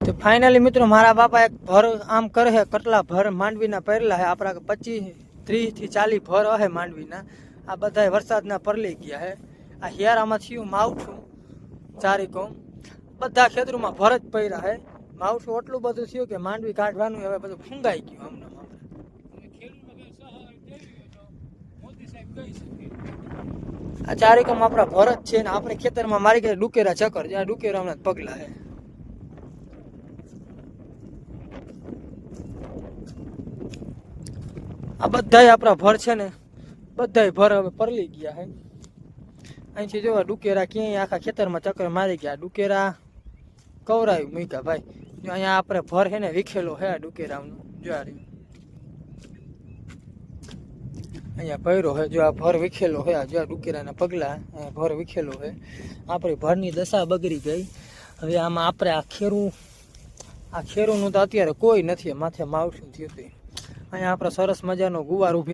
तो फाइनली मित्रों मारा बापा एक भर आम करे है कटला भर मांडवीना परेला है आपड़ा 25-30 થી 40 भर है मांडवीना आ बधाय वरसादना परली गया है आ हियारामां थयुं मावठुं चारी कोम बधा खेतरोमां भर ज पड्या है मावठुं એટલું બધું થયું કે માંડવી કાઢવાનું હવે બધું ફૂંગાઈ ગયું હમણાં આ ચારી કોમ આપણા ભર જ છે ને આપણે ખેતરમાં મારી ગયા ડુકેરા ચક્કર જ્યાં ડુકેરા હમણાં પગલા है आ बधाय आपरा भर छे ने बधाय भर हवे परली गया है અહીંથી જો ડુકેરા ક્યાંય આખા ખેતરમાં ચક્કર મારી ગયા ડુકેરા કવરાયું મૂક્યા ભાઈ જો અહીંયા આપણે ભર છે ને વિખેલો છે આ ડુકેરાનો જો આ રહ્યું અહીંયા ભર્યો છે જો આ ભર વિખેલો છે આ જો આ ડુકેરાના પગલા અહીંયા ભર વિખેલો છે આપણી ભરની દશા બગડી ગઈ હવે આમાં આપણે આ ખેરુંનું તો અત્યારે કોઈ નથી માથે માવઠું થયું હતું અહીંયા આપણે સરસ મજાનો ગુવાર ઊભી